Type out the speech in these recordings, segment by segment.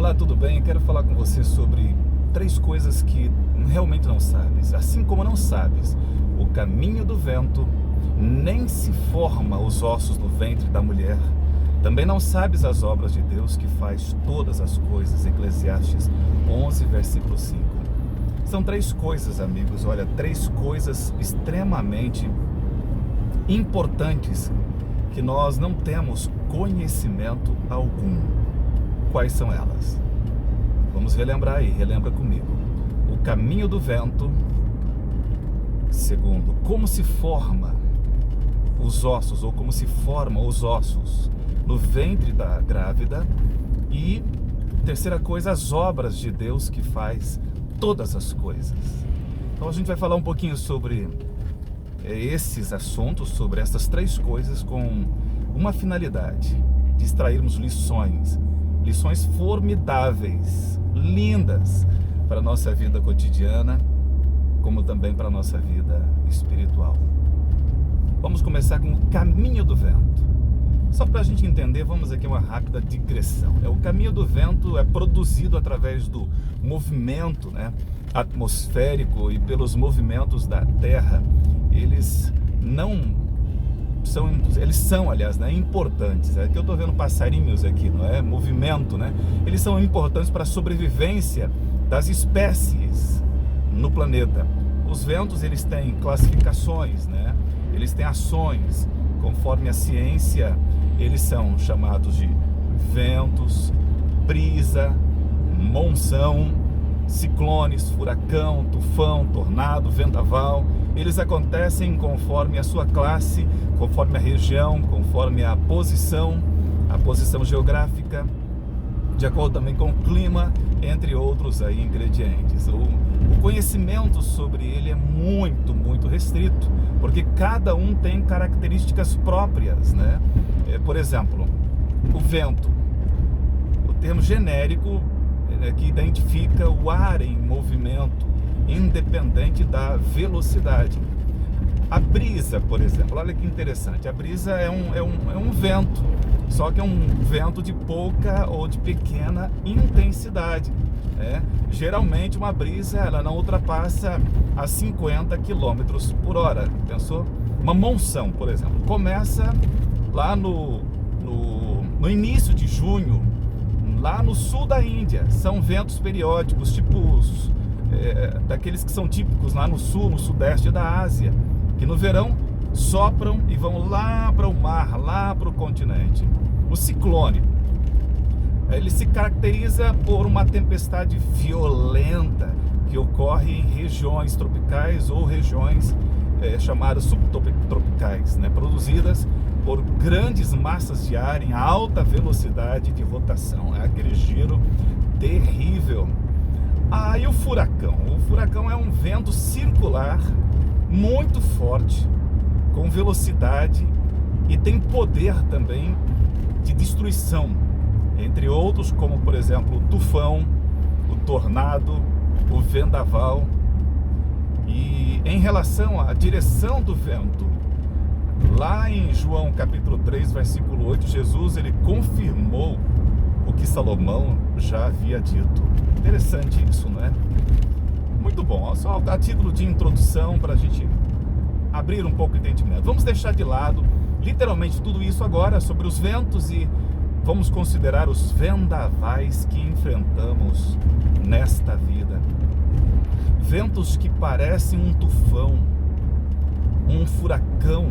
Olá, tudo bem? Quero falar com você sobre 3 coisas que realmente não sabes. Assim como não sabes o caminho do vento, nem se forma os ossos no ventre da mulher, também não sabes as obras de Deus que faz todas as coisas. Eclesiastes 11, versículo 5. São 3 coisas, amigos, olha, 3 coisas extremamente importantes que nós não temos conhecimento algum. Quais são elas? Vamos relembrar aí, relembra comigo. O caminho do vento. Segundo, como se forma os ossos, ou como se formam os ossos no ventre da grávida. E terceira coisa, as obras de Deus que faz todas as coisas. Então a gente vai falar um pouquinho sobre esses assuntos, sobre essas 3 coisas, com uma finalidade: de extrairmos lições formidáveis, lindas, para a nossa vida cotidiana, como também para a nossa vida espiritual. Vamos começar com o caminho do vento. Só para a gente entender, vamos aqui uma rápida digressão. O caminho do vento é produzido através do movimento, atmosférico, e pelos movimentos da Terra. Eles são, aliás, importantes. É que eu estou vendo passarinhos aqui, não é? Movimento, né? Eles são importantes para a sobrevivência das espécies no planeta. Os ventos, eles têm classificações, né? Eles têm ações. Conforme a ciência, eles são chamados de ventos, brisa, monção, ciclones, furacão, tufão, tornado, vendaval. Eles acontecem conforme a sua classe, conforme a região, conforme a posição geográfica, de acordo também com o clima, entre outros aí ingredientes. O conhecimento sobre ele é muito, muito restrito, porque cada um tem características próprias, né? Por exemplo, o vento, o termo genérico que identifica o ar em movimento, independente da velocidade. A brisa, por exemplo, olha que interessante, a brisa é um vento, só que é um vento de pouca ou de pequena intensidade. Geralmente uma brisa, ela não ultrapassa a 50 km por hora. Pensou? Uma monção, por exemplo, começa lá no início de junho, lá no sul da Índia. São ventos periódicos, tipo daqueles que são típicos lá no sul, no sudeste da Ásia, que no verão sopram e vão lá para o mar, lá para o continente. O ciclone, ele se caracteriza por uma tempestade violenta que ocorre em regiões tropicais ou regiões chamadas subtropicais, produzidas por grandes massas de ar em alta velocidade de rotação. É aquele giro terrível. E o furacão? O furacão é um vento circular muito forte, com velocidade, e tem poder também de destruição, entre outros, como por exemplo o tufão, o tornado, o vendaval. E em relação à direção do vento, lá em João capítulo 3, versículo 8, Jesus ele confirmou o que Salomão já havia dito. Interessante isso, não é? Muito bom, só a título de introdução, para a gente abrir um pouco o entendimento. Vamos deixar de lado literalmente tudo isso agora sobre os ventos e vamos considerar os vendavais que enfrentamos nesta vida. Ventos que parecem um tufão, um furacão,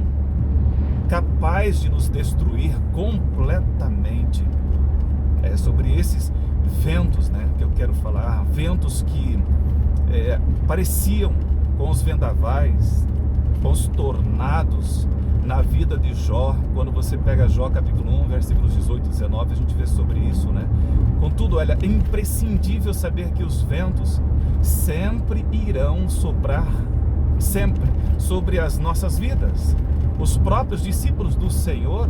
capaz de nos destruir completamente. É sobre esses ventos, que eu quero falar. Ventos que pareciam com os vendavais, com os tornados na vida de Jó. Quando você pega Jó capítulo 1, versículos 18 e 19, a gente vê sobre isso, Contudo, olha, é imprescindível saber que os ventos sempre irão soprar, sempre, sobre as nossas vidas. Os próprios discípulos do Senhor,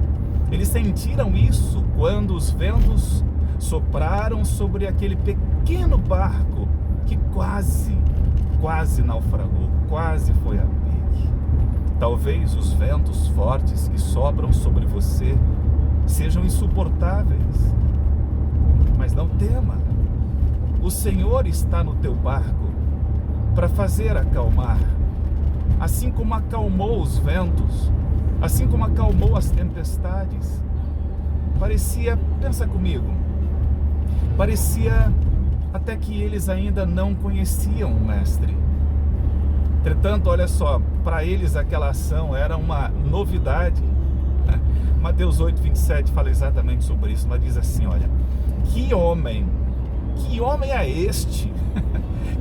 eles sentiram isso quando os ventos sopraram sobre aquele pequeno barco que quase naufragou, quase foi a pique. Talvez os ventos fortes que sopram sobre você sejam insuportáveis, mas não tema, o Senhor está no teu barco para fazer acalmar, assim como acalmou os ventos, assim como acalmou as tempestades. Parecia, pensa comigo, parecia até que eles ainda não conheciam o Mestre. Entretanto, olha só, para eles aquela ação era uma novidade. Mateus 8:27 fala exatamente sobre isso. Ela diz assim, olha, que homem é este?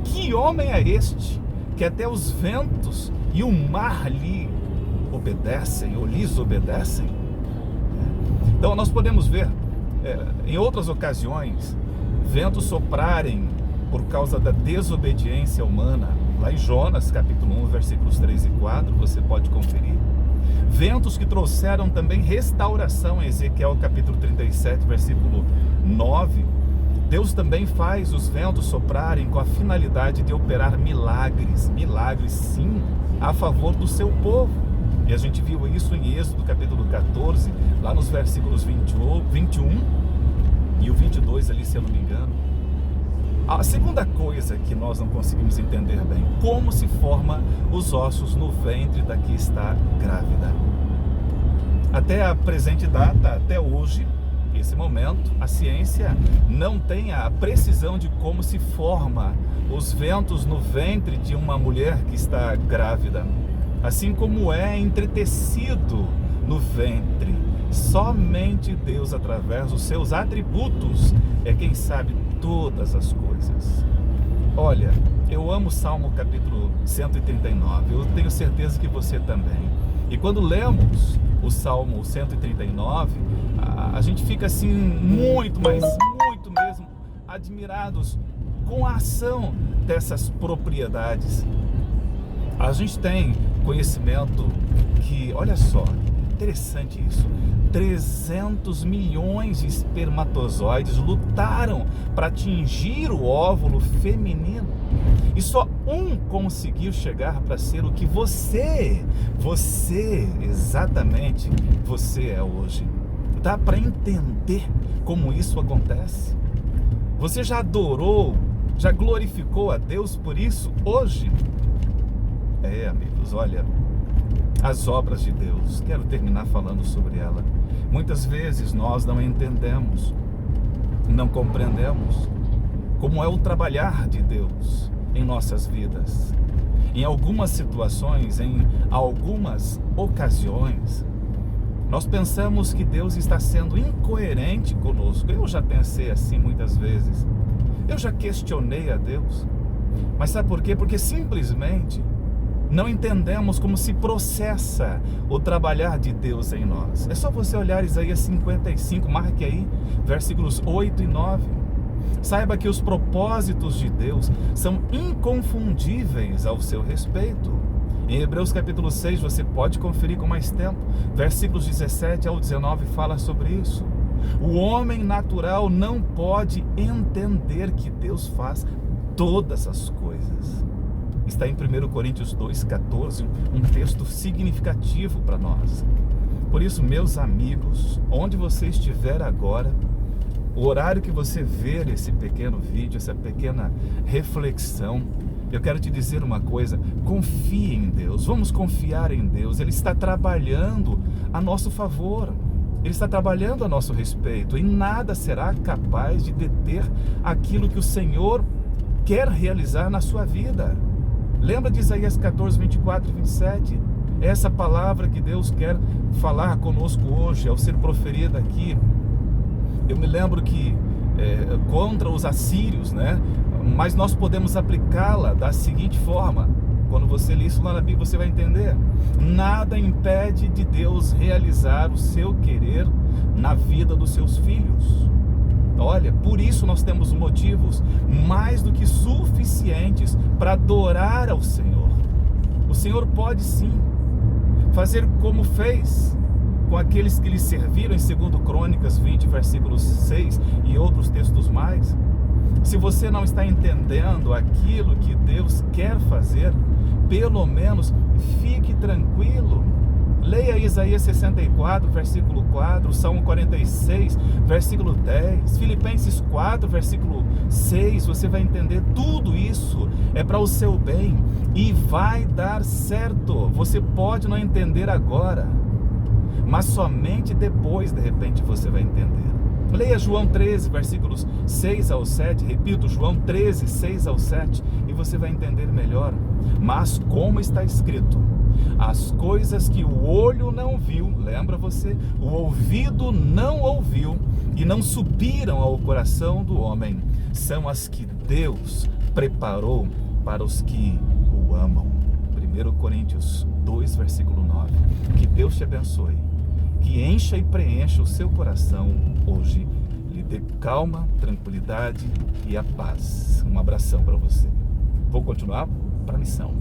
Que homem é este que até os ventos e o mar lhe obedecem ou lhes obedecem? Então nós podemos ver em outras ocasiões ventos soprarem por causa da desobediência humana. Lá em Jonas capítulo 1, versículos 3 e 4, você pode conferir. Ventos que trouxeram também restauração em Ezequiel capítulo 37, versículo 9. Deus também faz os ventos soprarem com a finalidade de operar milagres, sim, a favor do seu povo. E a gente viu isso em Êxodo capítulo 14, lá nos versículos 21 e o 22 ali, se eu não me engano. A segunda coisa que nós não conseguimos entender bem, como se forma os ossos no ventre da que está grávida. Até a presente data, até hoje, esse momento, a ciência não tem a precisão de como se forma os ventos no ventre de uma mulher que está grávida, assim como é entretecido no ventre. Somente Deus, através dos seus atributos, é quem sabe todas as coisas. Olha, eu amo o Salmo capítulo 139, eu tenho certeza que você também. E quando lemos o Salmo 139, a gente fica assim muito, mas muito mesmo, admirados com a ação dessas propriedades. A gente tem conhecimento que, olha só, interessante isso, 300 milhões de espermatozoides lutaram para atingir o óvulo feminino e só um conseguiu chegar para ser o que você, exatamente, você é hoje. Dá para entender como isso acontece? Você já adorou, já glorificou a Deus por isso hoje? Amigos, olha, as obras de Deus, quero terminar falando sobre ela. Muitas vezes nós não entendemos, não compreendemos como é o trabalhar de Deus em nossas vidas. Em algumas situações, em algumas ocasiões, nós pensamos que Deus está sendo incoerente conosco. Eu já pensei assim muitas vezes. Eu já questionei a Deus. Mas sabe por quê? Porque simplesmente não entendemos como se processa o trabalhar de Deus em nós. É só você olhar Isaías 55, marque aí, versículos 8 e 9. Saiba que os propósitos de Deus são inconfundíveis ao seu respeito. Em Hebreus capítulo 6, você pode conferir com mais tempo, versículos 17 ao 19 fala sobre isso. O homem natural não pode entender que Deus faz todas as coisas. Está em 1 Coríntios 2,14, um texto significativo para nós. Por isso, meus amigos, onde você estiver agora, o horário que você ver esse pequeno vídeo, essa pequena reflexão, eu quero te dizer uma coisa: confie em Deus, vamos confiar em Deus. Ele está trabalhando a nosso favor, Ele está trabalhando a nosso respeito, e nada será capaz de deter aquilo que o Senhor quer realizar na sua vida. Lembra de Isaías 14, 24 e 27? Essa palavra que Deus quer falar conosco hoje, ao ser proferida aqui. Eu me lembro que contra os assírios, né? Mas nós podemos aplicá-la da seguinte forma. Quando você lê isso lá na Bíblia, você vai entender. Nada impede de Deus realizar o seu querer na vida dos seus filhos. Olha, por isso nós temos motivos mais do que suficientes para adorar ao Senhor. O Senhor pode sim fazer como fez com aqueles que lhe serviram em 2 Crônicas 20, versículos 6 e outros textos mais. Se você não está entendendo aquilo que Deus quer fazer, pelo menos fique tranquilo. Leia Isaías 64, versículo 4, Salmo 46, versículo 10, Filipenses 4, versículo 6, você vai entender tudo isso, é para o seu bem e vai dar certo. Você pode não entender agora, mas somente depois, de repente, você vai entender. Leia João 13, versículos 6 ao 7, repito, João 13, 6 ao 7, e você vai entender melhor. Mas como está escrito, as coisas que o olho não viu, lembra você? O ouvido não ouviu e não subiram ao coração do homem, são as que Deus preparou para os que o amam. 1 Coríntios 2, versículo 9. Que Deus te abençoe, que encha e preencha o seu coração hoje, lhe dê calma, tranquilidade e a paz. Um abração para você. Vou continuar para a missão.